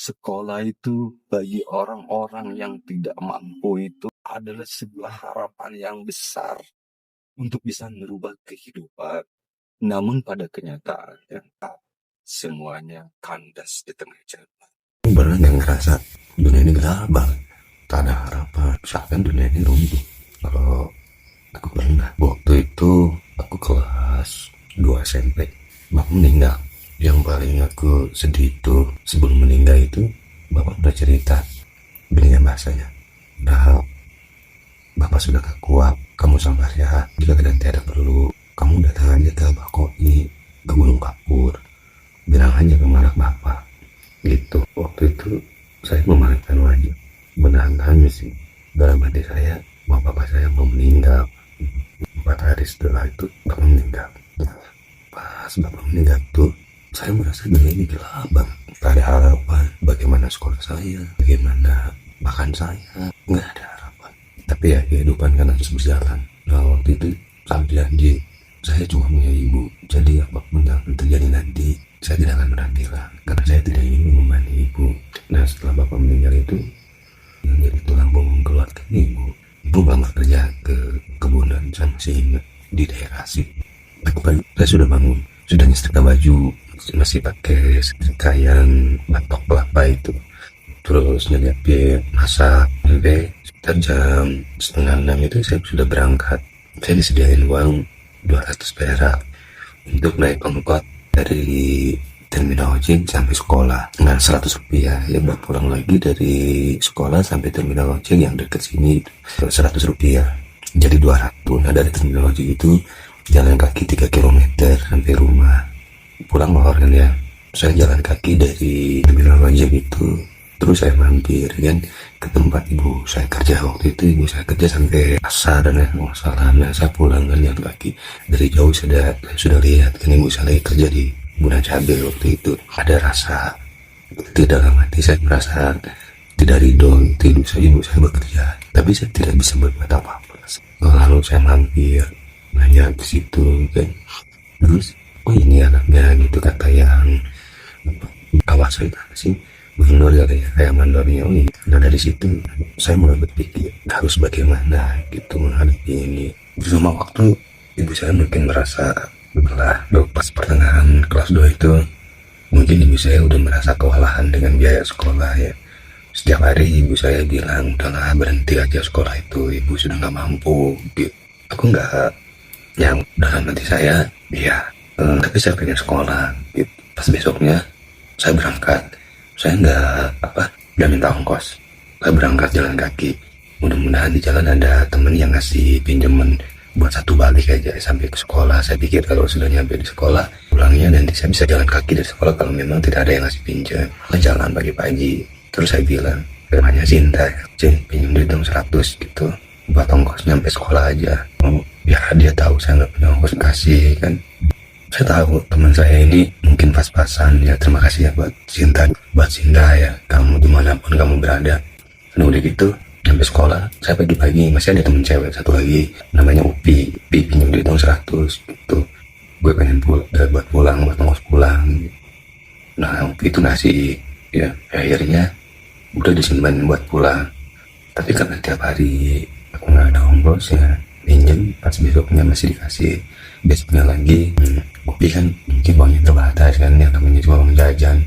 Sekolah itu bagi orang-orang yang tidak mampu itu adalah sebuah harapan yang besar untuk bisa merubah kehidupan. Namun pada kenyataannya, semuanya kandas di tengah jalan. Pernah nggak ngerasa dunia ini gelap banget, tak ada harapan, seakan dunia ini runtuh? Kalau aku pernah, waktu itu aku kelas 2 SMP, bapak meninggal. Yang paling aku sedih itu sebelum meninggal itu bapak udah cerita dengan bahasanya, udah bapak sudah gak kuat, kamu sabar ya, jika nanti ada perlu kamu datang aja ke Bakoi, ke Gunung Kapur, bilang aja ke anak bapak gitu. Waktu itu saya memaafkan wajib, menahan sih dalam hati saya bahwa bapak saya mau meninggal. 4 hari setelah itu bapak meninggal. Pas bapak meninggal tuh saya merasa dunia ini gelap banget, tak ada harapan. Bagaimana sekolah saya, bagaimana makan saya, nggak ada harapan. Tapi ya kehidupan kan harus berjalan. Nah waktu itu saya janji, saya cuma punya ibu, jadi apapun yang terjadi nanti saya tidak akan pernah bilang, karena saya tidak ingin membebani ibu. Nah setelah bapak meninggal itu, yang jadi tulang punggung keluarga ibu banget kerja ke kebun dan saya masih ingat di daerah sih. Pagi-pagi saya sudah bangun, sudah nyetrika baju, masih pakai kain batok kelapa itu, terus nyiapin masak. Sampai sekitar jam 5:30 itu saya sudah berangkat. Saya disediain uang 200 perak untuk naik angkot dari terminal ojek sampai sekolah. Nah 100 rupiah ya buat pulang lagi dari sekolah sampai terminal ojek yang dekat sini 100 rupiah, jadi 200. Nah dari terminal ojek itu jalan kaki 3 km sampai rumah. Pulang kan ya, saya jalan kaki dari terminal ojek itu, terus saya mampir kan ke tempat ibu saya kerja. Waktu itu ibu saya kerja sampai asar dan masalah. Nah saya pulang kan jalan kaki dari jauh, sudah lihat kan ibu saya lagi kerja di Buna Cabai. Waktu itu ada rasa di dalam hati saya, merasa tidak ridho itu ibu saya bekerja, tapi saya tidak bisa berbuat apa-apa. Lalu saya mampir nanya ke situ kan, terus oh ini anaknya gitu, kata yang kawasan sih gubernur katanya, kayak mandornya. Oh iya. Nah dari situ saya mulai berpikir harus bagaimana gitu menghadapi ini. Bersama waktu ibu saya mungkin merasa lelah. Pas pertengahan kelas 2 itu mungkin ibu saya udah merasa kewalahan dengan biaya sekolah ya. Setiap hari ibu saya bilang udahlah berhenti aja sekolah itu, ibu sudah gak mampu gitu. Aku gak, yang dalam hati saya ya tapi saya pengen sekolah gitu. Pas besoknya saya berangkat, saya nggak minta ongkos, saya berangkat jalan kaki. Mudah-mudahan di jalan ada temen yang ngasih pinjaman buat satu balik aja sampai ke sekolah. Saya pikir kalau sudah nyampe di sekolah pulangnya nanti saya bisa jalan kaki dari sekolah kalau memang tidak ada yang ngasih pinjam. Saya jalan pagi-pagi, terus saya bilang namanya Cinta, pinjam duit dong 100 gitu buat ongkos nyampe sekolah aja. Oh ya dia tahu saya nggak punya ongkos, kasih kan. Saya tahu teman saya ini mungkin pas-pasan ya. Terima kasih ya buat Cinta ya, kamu dimanapun kamu berada. Nah udah gitu sampai sekolah saya pagi-pagi masih ada temen cewek satu lagi namanya Upi pinjam duit dong 100 gitu, gue pengen buat pulang, buat ongkos pulang. Nah Upi itu ngasih ya, akhirnya udah disimpan buat pulang. Tapi karena tiap hari aku nggak ada ongkos ya, pinjam pas besoknya masih dikasih, besoknya lagi Upi kan mungkin uangnya terbatas kan, yang namanya cuma uang jajan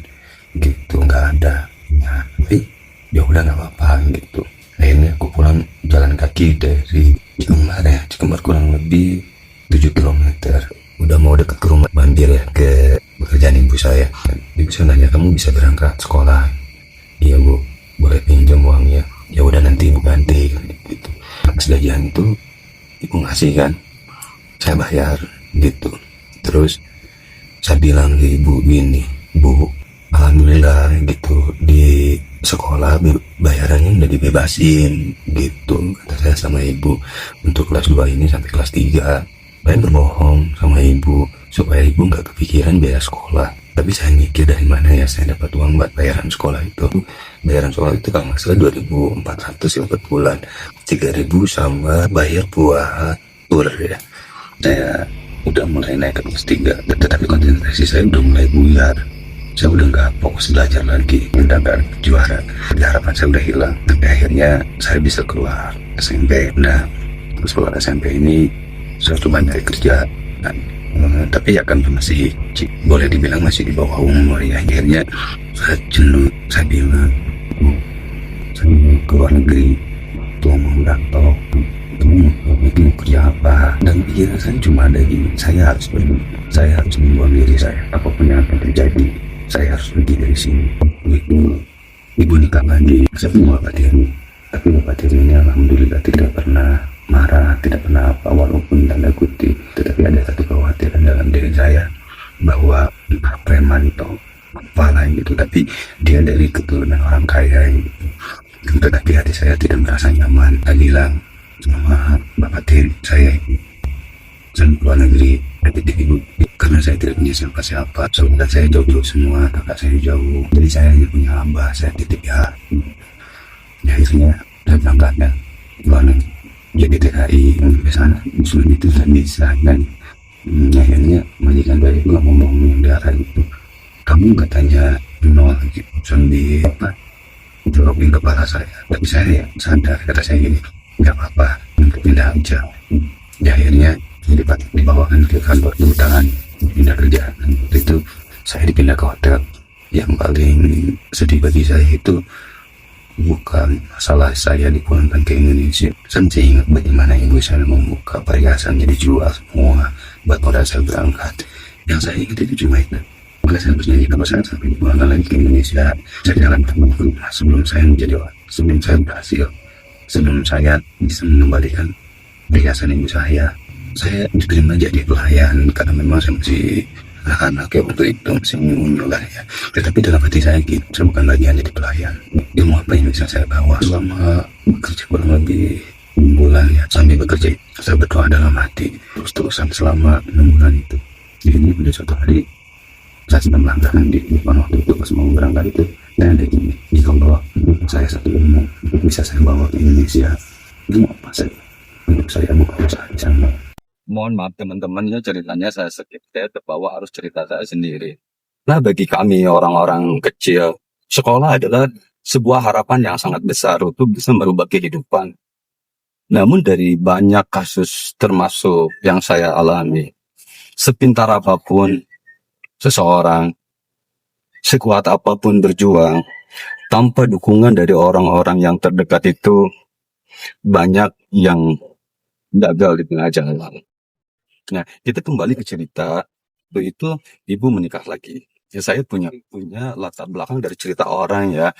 gitu, nggak ada. Nah tapi ya udah nggak apa-apa gitu. Akhirnya aku pulang jalan kaki dari Cikembar kurang lebih 7 km. Udah mau dekat ke rumah, mampir ya ke pekerjaan ibu saya. Ibu saya nanya, kamu bisa berangkat sekolah? Iya bu, boleh pinjam uangnya? Ya udah nanti ibu ganti gitu. Pas gajian itu ibu ngasih kan, saya bayar gitu. Terus saya bilang ke ibu gini, bu alhamdulillah gitu di sekolah bayarannya udah dibebasin gitu, kata saya sama ibu. Untuk kelas 2 ini sampai kelas 3 saya berbohong sama ibu supaya ibu gak kepikiran biaya sekolah. Tapi saya mikir dari mana ya saya dapat uang buat bayaran sekolah itu. Bayaran sekolah itu kalau nggak salah 2.400 ya per bulan, 3.000 sama bayar buat tour ya. Saya udah mulai naik ke kelas 3, tetapi konsentrasi saya udah mulai buyar. saya udah nggak fokus belajar lagi, udah nggak juara, harapan saya udah hilang. Tapi akhirnya saya bisa keluar SMP. Nah, terus keluar SMP ini saya coba nyari kerja. Nah, tapi ya kan masih boleh dibilang masih di bawah umur ya. Akhirnya saya jenuh, saya bilang saya mau keluar negeri, tuh mau merantau, mau kerja apa. Dan pikiran saya cuma ada gini, saya harus pergi, saya harus membuang diri saya, apapun yang akan terjadi saya harus pergi dari sini. Ibu nikah lagi, saya punya bapak tiri, tapi bapak tiri ini alhamdulillah tidak pernah marah, tidak pernah apa, walaupun tanda kutip. Tetapi ada satu kekhawatiran dalam diri saya, bahwa preman atau apalah gitu, tapi dia dari keturunan orang kaya gitu. Tetapi hati saya tidak merasa nyaman. Saya bilang sama bapak tiri saya keluar negeri, ibu, karena saya tidak punya siapa-siapa. Saudara saya jauh-jauh semua, kakak saya jauh, jadi saya hanya punya abah, saya titip ya. Akhirnya saya berangkat ya keluar negeri, jadi TKI sampai sana. Muslim itu saya bisa kan. Akhirnya majikan saya itu ngomong yang darah itu, kamu katanya nol gitu, sambil apa jorokin kepala saya. Tapi saya sadar, kata saya gini, nggak apa-apa, untuk pindah aja. Akhirnya dibawakan ke kantor kehutanan, pindah kerjaan. Waktu itu saya dipindah ke hotel. Yang paling sedih bagi saya itu bukan masalah saya dipulangkan ke Indonesia. Saya masih ingat bagaimana ibu saya membuka perhiasan jadi jual semua buat modal saya berangkat. Yang saya ingat itu cuma itu. Maka saya harus nyanyi kalau saya sampai dipulangkan lagi ke Indonesia, saya jalan teman-teman sebelum saya menjadi orang, sebelum saya berhasil, sebelum saya bisa mengembalikan perhiasan ibu saya. Saya diterima jadi pelayan karena memang saya masih anak ya waktu itu, masih nyunyul lah ya. Tetapi dalam hati saya gitu, saya bukan bagian jadi pelayan. Ilmu apa yang bisa saya bawa selama bekerja kurang lebih 6 bulan ya. Sambil bekerja saya berdoa dalam hati terus-terusan selama 6 bulan itu. Jadi pada suatu hari saya sedang melangkahkan di depan waktu itu pas mau berangkat itu, dan ada gini, jika bahwa saya satu ilmu itu bisa saya bawa ke Indonesia, itu apa saya untuk saya buka usaha di sana. Mohon maaf teman-teman ya, ceritanya saya skip, saya terbawa harus cerita saya sendiri. Nah, bagi kami orang-orang kecil, sekolah adalah sebuah harapan yang sangat besar untuk bisa merubah kehidupan. Namun dari banyak kasus termasuk yang saya alami, sepintar apapun seseorang, sekuat apapun berjuang, tanpa dukungan dari orang-orang yang terdekat itu, banyak yang gagal di tengah jalan. Nah, kita kembali ke cerita. Waktu itu ibu menikah lagi. Ya, saya punya latar belakang dari cerita orang ya,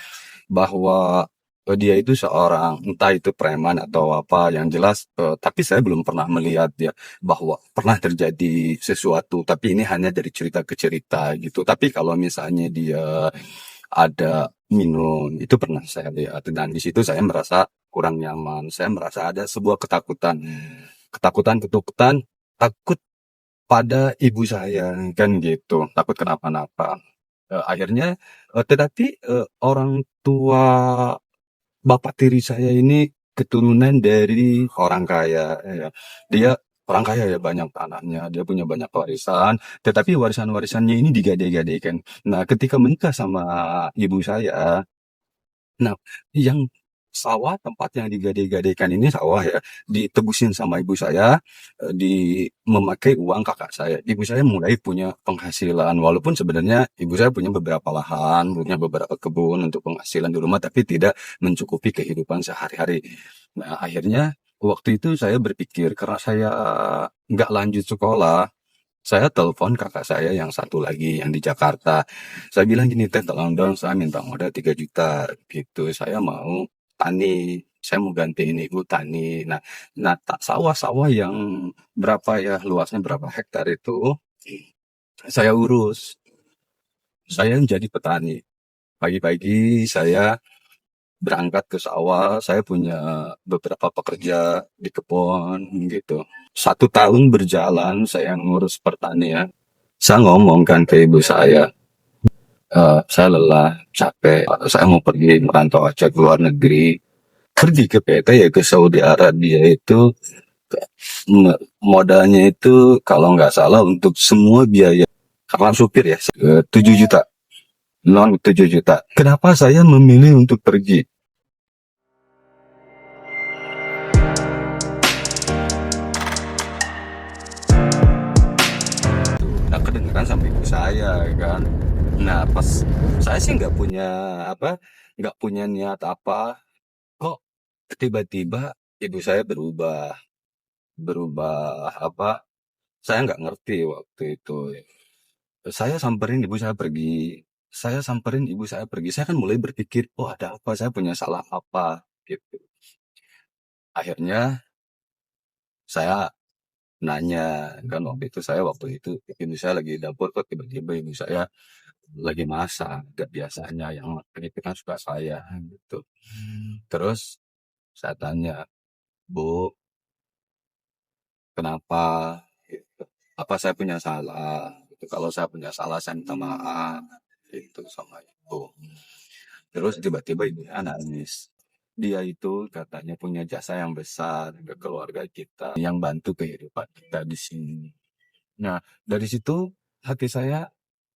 bahwa dia itu seorang entah itu preman atau apa yang jelas, tapi saya belum pernah melihat ya bahwa pernah terjadi sesuatu. Tapi ini hanya dari cerita ke cerita gitu. Tapi kalau misalnya dia ada minum, itu pernah saya lihat, dan di situ saya merasa kurang nyaman. Saya merasa ada sebuah ketakutan, takut pada ibu saya kan gitu, takut kenapa-napa. Akhirnya tetapi orang tua bapak tiri saya ini keturunan dari orang kaya ya. Dia orang kaya ya, banyak tanahnya, dia punya banyak warisan, tetapi warisan-warisannya ini digade-gadekan. Nah, ketika menikah sama ibu saya, nah, yang tempat yang digade-gadekan ini sawah ya, ditebusin sama ibu saya, memakai uang kakak saya. Ibu saya mulai punya penghasilan, walaupun sebenarnya ibu saya punya beberapa lahan, punya beberapa kebun untuk penghasilan di rumah, tapi tidak mencukupi kehidupan sehari-hari. Nah, akhirnya waktu itu saya berpikir, karena saya nggak lanjut sekolah, saya telepon kakak saya yang satu lagi yang di Jakarta. Saya bilang gini, teh tolong dong, saya minta modal 3 juta gitu. Saya mau tani, saya mau gantiin ibu tani. Nah, tak sawah-sawah yang berapa ya, luasnya berapa hektar itu saya urus. Saya menjadi petani. Pagi-pagi saya berangkat ke sawah, saya punya beberapa pekerja di kebun gitu. 1 tahun berjalan saya ngurus pertanian. Saya ngomongkan ke ibu saya lelah, capek, saya mau pergi merantau aja ke luar negeri. Pergi ke PT ya, ke Saudi Arabia itu modalnya itu kalau nggak salah untuk semua biaya karena supir ya 7 juta. loan 7 juta. Kenapa saya memilih untuk pergi? Nah, kedengeran sama ibu saya kan. Nah, pas saya sih nggak punya niat apa. Kok tiba-tiba ibu saya berubah, berubah apa? Saya nggak ngerti waktu itu. Saya samperin ibu saya pergi. Saya samperin ibu saya pergi. Saya kan mulai berpikir, oh ada apa? Saya punya salah apa? Gitu. Akhirnya saya nanya kan waktu itu ibu saya lagi di dapur kok tiba-tiba ibu saya lagi masak, gak biasanya yang makan itu kan suka saya gitu. Terus saya tanya, Bu, kenapa? Gitu. Apa saya punya salah? Gitu. Kalau saya punya salah, saya minta maaf. Itu sama ibu. Terus tiba-tiba ibunya nangis. Dia itu katanya punya jasa yang besar ke keluarga kita, yang bantu kehidupan kita di sini. Nah, dari situ hati saya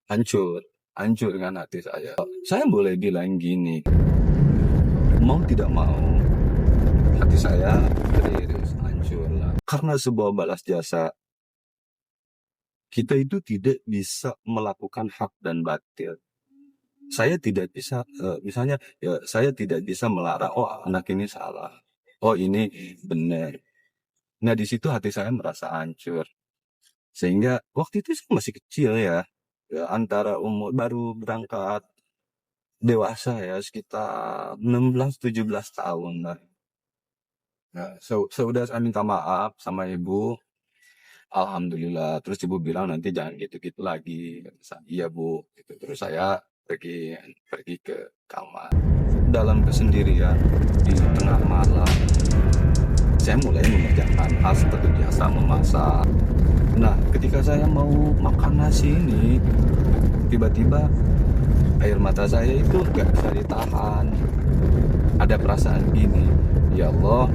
hancur, hancur dengan hati saya. Saya boleh bilang gini, mau tidak mau, hati saya teriris, hancur lah. Karena sebuah balas jasa, kita itu tidak bisa melakukan hak dan batil. Saya tidak bisa, misalnya, ya, saya tidak bisa melarang, oh anak ini salah, oh ini benar. Nah di situ hati saya merasa hancur. Sehingga waktu itu saya masih kecil ya, antara umur baru berangkat dewasa ya, sekitar 16-17 tahun lah. Nah, sudah saya minta maaf sama ibu, alhamdulillah. Terus ibu bilang nanti jangan gitu-gitu lagi. Kata saya, iya bu. Gitu. Terus saya pergi ke kamar. Dalam kesendirian di tengah malam, saya mulai mengerjakan hal seperti biasa memasak. Nah, ketika saya mau makan nasi ini, tiba-tiba air mata saya itu gak bisa ditahan. Ada perasaan gini, ya Allah,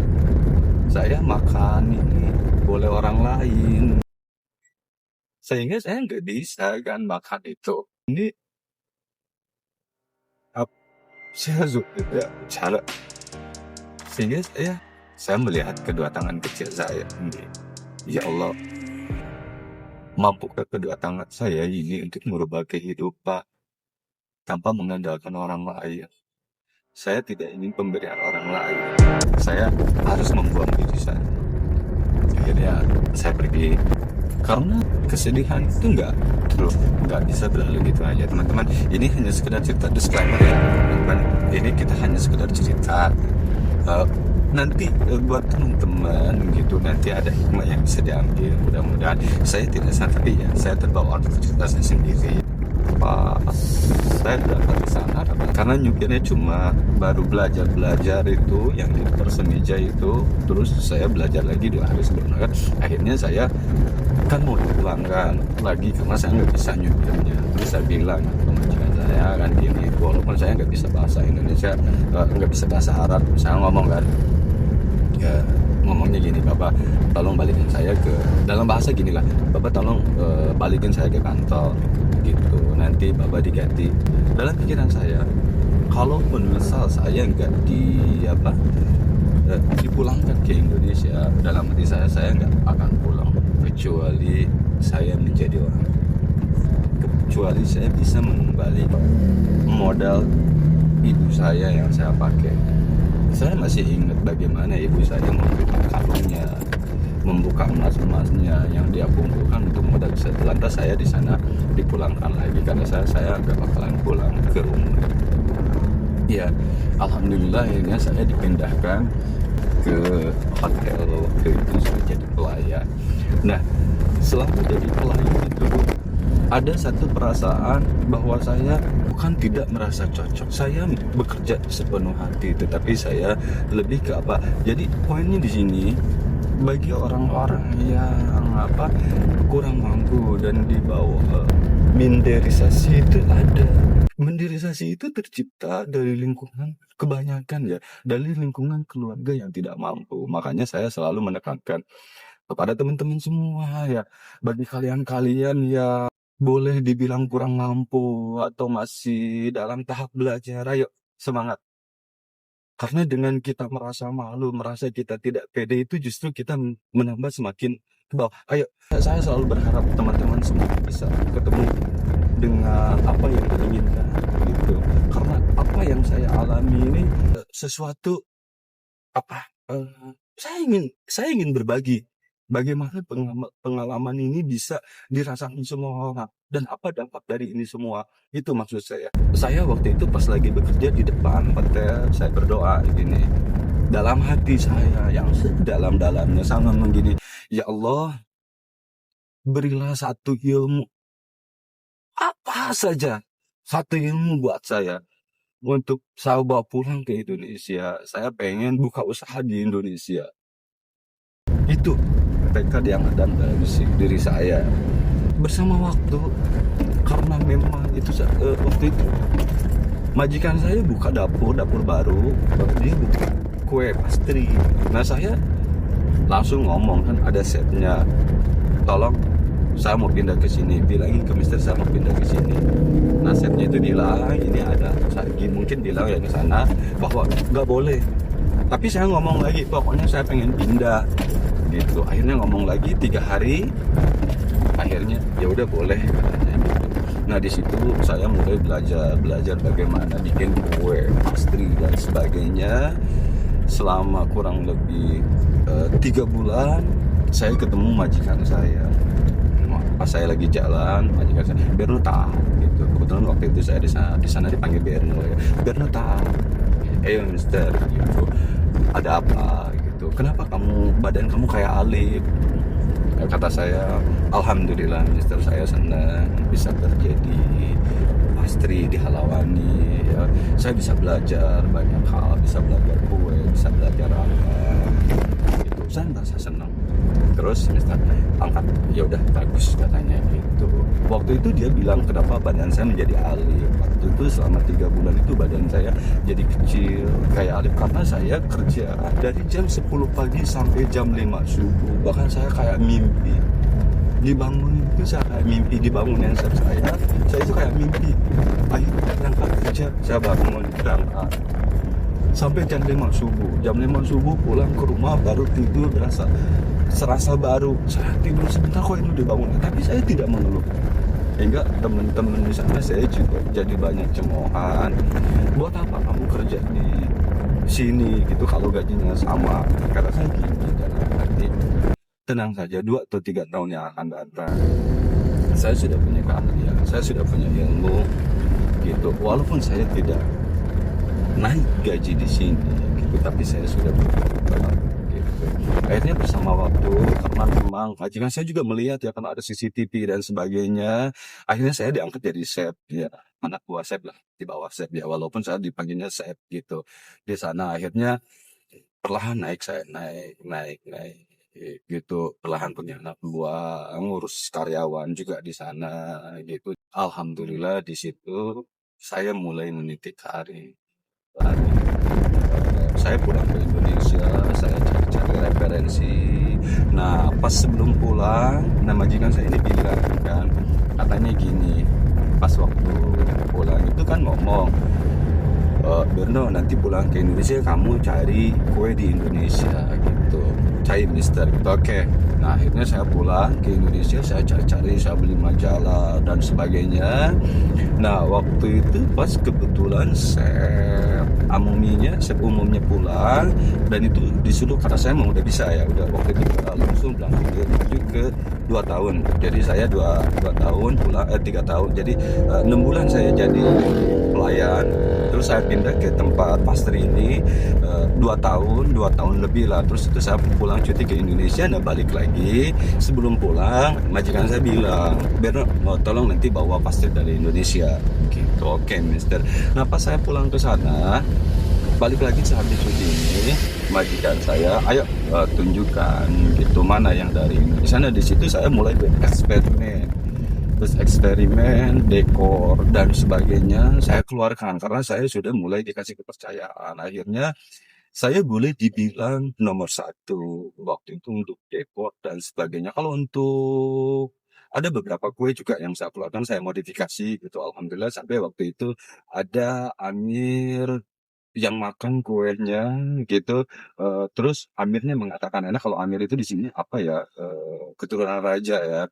saya makan ini boleh orang lain. Sehingga saya nggak bisa kan makan itu. Ini saya tidak cara. Sehingga saya melihat kedua tangan kecil saya ini. Ya Allah, mampukah kedua tangan saya ini untuk merubah kehidupan tanpa mengandalkan orang lain? Saya tidak ingin pemberian orang lain. Saya harus membuang diri saya. Akhirnya saya pergi. Karena kesedihan itu nggak bisa berlalu gitu aja teman-teman. Ini hanya sekedar cerita, disclaimer ya teman-teman. Ini kita hanya sekedar cerita. Nanti buat teman-teman gitu, nanti ada hikmah yang bisa diambil. Mudah-mudahan saya tidak sampai ya, saya terbawa untuk cerita saya sendiri. Pas saya berangkat ke sana karena nyupirnya cuma baru belajar itu yang di depan meja itu, terus saya belajar lagi 2 hari sebelum berangkat. Akhirnya saya kan mau dipulangkan lagi karena saya nggak bisa nyupirnya. Terus saya bilang ke majikan saya kan gini, walaupun saya nggak bisa bahasa Indonesia, nggak bisa bahasa Arab, saya ngomong kan, ya, ngomongnya gini, bapak tolong balikin saya ke, dalam bahasa gini lah, bapak tolong balikin saya ke kantor gitu, nanti bapak diganti. Dalam pikiran saya, kalaupun misal saya nggak dipulangkan ke Indonesia, dalam hati saya nggak akan pulang kecuali saya menjadi orang, kecuali saya bisa mengembalikan modal ibu saya yang saya pakai. Saya masih ingat bagaimana ibu saya membuka kalungnya, membuka emas-emasnya yang dia kumpulkan untuk modal saya. Lantas saya di sana dipulangkan lagi karena saya nggak bakalan pulang ke rumah. Ya, alhamdulillah akhirnya saya dipindahkan ke hotel waktu itu sudah jadi pelayan. Nah, selama jadi pelayan itu ada satu perasaan bahwa saya bukan tidak merasa cocok. Saya bekerja sepenuh hati, tetapi saya lebih ke apa? Jadi poinnya di sini, bagi orang-orang yang kurang mampu dan di bawah, minderisasi itu ada. Minderisasi itu tercipta dari lingkungan, kebanyakan ya, dari lingkungan keluarga yang tidak mampu. Makanya saya selalu menekankan kepada teman-teman semua ya, bagi kalian-kalian ya boleh dibilang kurang mampu atau masih dalam tahap belajar, ayo semangat. Karena dengan kita merasa malu, merasa kita tidak pede itu justru kita menambah semakin ke bawah. Ayo, saya selalu berharap teman-teman semua bisa ketemu dengan apa yang diinginkan gitu. Karena apa yang saya alami ini sesuatu apa saya ingin berbagi bagaimana pengalaman ini bisa dirasakan semua orang dan apa dampak dari ini semua. Itu maksud saya. Saya waktu itu pas lagi bekerja di depan hotel, saya berdoa gini. Dalam hati saya yang sedalam-dalamnya sama begini, ya Allah, berilah satu ilmu, apa saja, satu ilmu buat saya untuk saya bawa pulang ke Indonesia. Saya pengen buka usaha di Indonesia. Itu tekad yang ada dalam diri saya. Bersama waktu, karena memang itu waktu itu majikan saya buka dapur baru, dia buka kue pastry. Nah saya langsung ngomong, kan ada setnya, tolong saya mau pindah ke sini, bilangin ke mister saya mau pindah ke sini. Nah setnya itu bilang ini ada, saya mungkin bilang ya ke sana bahwa nggak boleh. Tapi saya ngomong lagi, pokoknya saya pengen pindah gitu. Akhirnya ngomong lagi 3 hari, akhirnya ya udah boleh katanya gitu. Nah di situ saya mulai belajar bagaimana bikin kue pastry dan sebagainya. Selama kurang lebih 3 bulan saya ketemu majikan saya. Pas saya lagi jalan, majikan saya, Berno tahu gitu. Kebetulan waktu itu saya di sana dipanggil Berno ya. Berno tahu. Mister gitu. Ada apa gitu? Kenapa badan kamu kayak Alif? Kata saya, alhamdulillah mister, saya senang bisa kerja di pastry di Halawani ya. Saya bisa belajar banyak hal, bisa belajar kue, bisa belajar apa gitu. Saya merasa senang. Terus mister angkat, ya udah bagus katanya gitu. Waktu itu dia bilang kenapa badan saya menjadi alif. Waktu itu selama 3 bulan itu badan saya jadi kecil kayak alif karena saya kerja dari jam 10 pagi sampai jam 5 subuh. Bahkan saya kayak mimpi dibangun, itu saya kayak mimpi dibangun yang saya itu kayak mimpi. Ayo berangkat kerja, saya bangun berangkat sampai jam 5 subuh. Jam 5 subuh pulang ke rumah baru tidur, serasa baru. Saya tidur sebentar kok ini dibangun, tapi saya tidak mengeluh. Hingga teman-teman di sana saya juga jadi banyak cemoohan. Buat apa kamu kerja di sini gitu kalau gajinya sama? Kata saya gini dalam hati, tenang saja, 2 atau 3 tahun yang akan datang saya sudah punya keahlian, saya sudah punya ilmu gitu. Walaupun saya tidak naik gaji di sini gitu, tapi saya sudah berubah gitu. Akhirnya bersama waktu, karena memang majikan saya juga melihat ya karena ada CCTV dan sebagainya, akhirnya saya diangkat jadi chef ya, anak buah chef lah, di bawah chef ya, walaupun saya dipanggilnya chef gitu. Di sana akhirnya perlahan naik, saya naik gitu, perlahan punya anak buah, ngurus karyawan juga di sana gitu. Alhamdulillah di situ saya mulai menitik karir. Saya pulang ke Indonesia, saya cari referensi. Nah, pas sebelum pulang, majikan saya ini bilang kan, katanya gini, pas waktu pulang itu kan ngomong, Berno nanti pulang ke Indonesia kamu cari kue di Indonesia gitu, cari mister gitu. Oke. Nah akhirnya saya pulang ke Indonesia, saya cari-cari, saya beli majalah dan sebagainya. Nah waktu itu pas kebetulan chef umumnya pulang, dan itu disuruh karena saya memang udah bisa ya, udah waktu itu langsung bilang menuju ke 2 tahun. Jadi saya 2 tahun pulang, 3 tahun, jadi 6 bulan saya jadi pelayan. Terus saya pindah ke tempat pastry ini 2 tahun lebih lah. Terus itu saya pulang cuti ke Indonesia, nah balik lagi. Sebelum pulang majikan saya bilang, Berno mau tolong nanti bawa pastry dari Indonesia gitu. Oke mister. Nah pas saya pulang ke sana, balik lagi sehabis cuti ini, majikan saya, ayo tunjukkan gitu mana yang dari Indonesia. Nah di situ saya mulai bereksperimen, terus eksperimen, dekor dan sebagainya saya keluarkan karena saya sudah mulai dikasih kepercayaan. Akhirnya saya boleh dibilang nomor 1 waktu itu untuk dekor dan sebagainya. Kalau untuk Ada beberapa kue juga yang saya upload-kan saya modifikasi gitu, alhamdulillah sampai waktu itu ada Amir yang makan kuenya gitu, terus Amirnya mengatakan enak kalau Amir itu di sini apa ya, keturunan raja ya,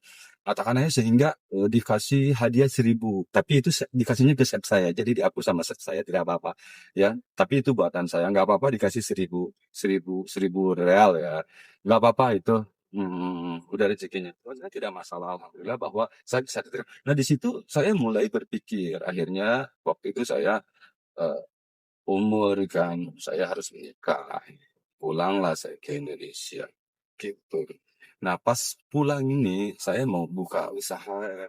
katakan aja sehingga, dikasih hadiah 1.000 tapi itu dikasihnya ke chef saya, jadi dihapus sama chef saya tidak apa-apa ya, tapi itu buatan saya, nggak apa-apa dikasih 1.000 real ya, nggak apa-apa itu, udah rezekinya. Oh, saya tidak masalah, alhamdulillah bahwa saya bisa diterima. Nah, di situ saya mulai berpikir, akhirnya waktu itu saya, eee umur kan, saya harus menikah. Pulanglah saya ke Indonesia, gitu. Nah, pas pulang ini, saya mau buka usaha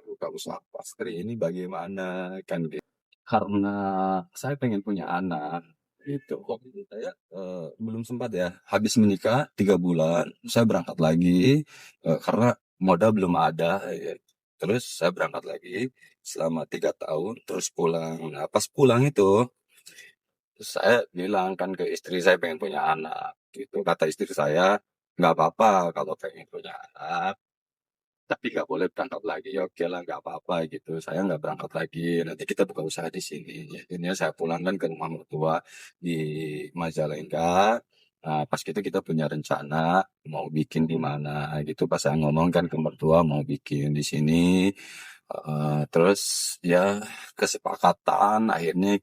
pastry ini bagaimana, kan gitu. Karena saya pengen punya anak, gitu. Waktu itu saya, belum sempat ya, habis menikah 3 bulan, saya berangkat lagi, karena modal belum ada, ya. Terus saya berangkat lagi selama 3 tahun, terus pulang. Nah, pas pulang itu terus saya bilang kan ke istri saya pengen punya anak gitu. Kata istri saya, nggak apa-apa kalau pengen punya anak, tapi nggak boleh berangkat lagi. Ya oke lah, nggak apa-apa gitu. Saya nggak berangkat lagi. Nanti kita buka usaha di sini. Akhirnya saya pulangkan ke rumah mertua di Majalengka. Nah, pas itu kita punya rencana mau bikin di mana gitu. Pas saya ngomong kan ke mertua mau bikin di sini. Terus ya kesepakatan akhirnya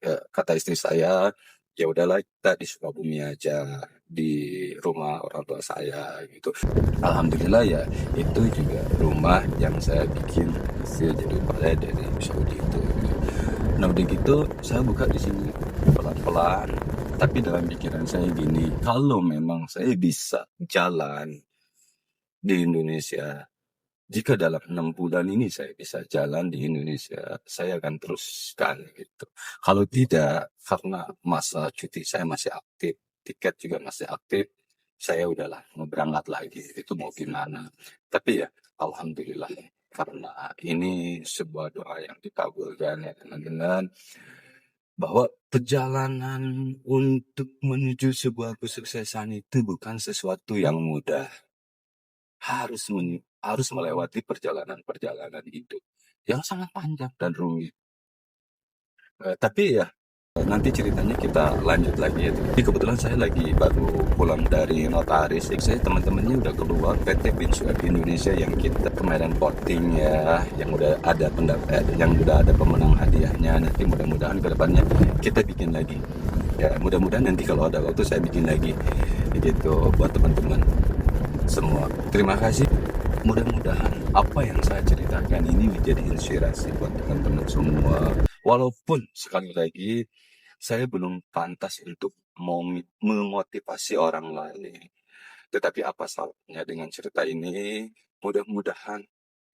kata istri saya, ya udahlah kita di Sukabumi aja di rumah orang tua saya gitu. Alhamdulillah ya itu juga rumah yang saya bikin hasil jadi upaya dari Saudi itu. Nah udah gitu saya buka di sini pelan-pelan. Tapi dalam pikiran saya gini, kalau memang saya bisa jalan di Indonesia, jika dalam 6 bulan ini saya bisa jalan di Indonesia, saya akan teruskan gitu. Kalau tidak, karena masa cuti saya masih aktif, tiket juga masih aktif, saya udahlah mau berangkat lagi. Itu mau gimana? Tapi ya, alhamdulillah karena ini sebuah doa yang dikabulkan ya teman-teman, bahwa perjalanan untuk menuju sebuah kesuksesan itu bukan sesuatu yang mudah. Harus melewati perjalanan-perjalanan hidup yang sangat panjang dan rumit. Tapi ya nanti ceritanya kita lanjut lagi ya. Jadi kebetulan saya lagi baru pulang dari notaris. Saya teman-temannya udah keluar PT Binsuap Indonesia yang kita kemarin voting ya, yang udah ada yang udah ada pemenang hadiahnya. Nanti mudah-mudahan kedepannya kita bikin lagi. Ya mudah-mudahan nanti kalau ada waktu saya bikin lagi gitu buat teman-teman semua. Terima kasih. Mudah-mudahan apa yang saya ceritakan ini menjadi inspirasi buat teman-teman semua. Walaupun sekali lagi saya belum pantas untuk memotivasi orang lain. Tetapi apa salahnya dengan cerita ini? Mudah-mudahan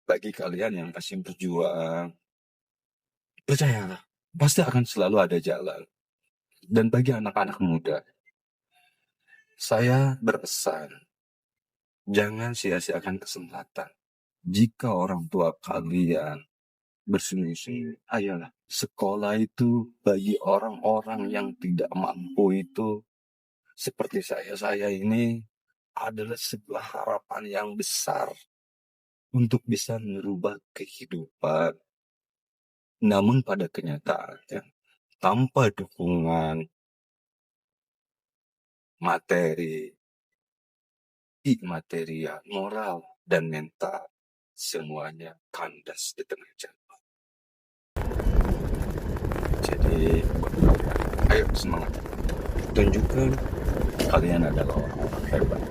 bagi kalian yang masih berjuang, percayalah, pasti akan selalu ada jalan. Dan bagi anak-anak muda, saya berpesan, jangan sia-siakan kesempatan. Jika orang tua kalian bersungguh-sungguh, ayolah. Sekolah itu bagi orang-orang yang tidak mampu itu, seperti saya ini adalah sebuah harapan yang besar untuk bisa merubah kehidupan. Namun pada kenyataannya, tanpa dukungan materi, imaterial, moral, dan mental, semuanya kandas di tengah jalan. Jadi, ayo semangat. Tunjukkan kalian adalah orang hebat.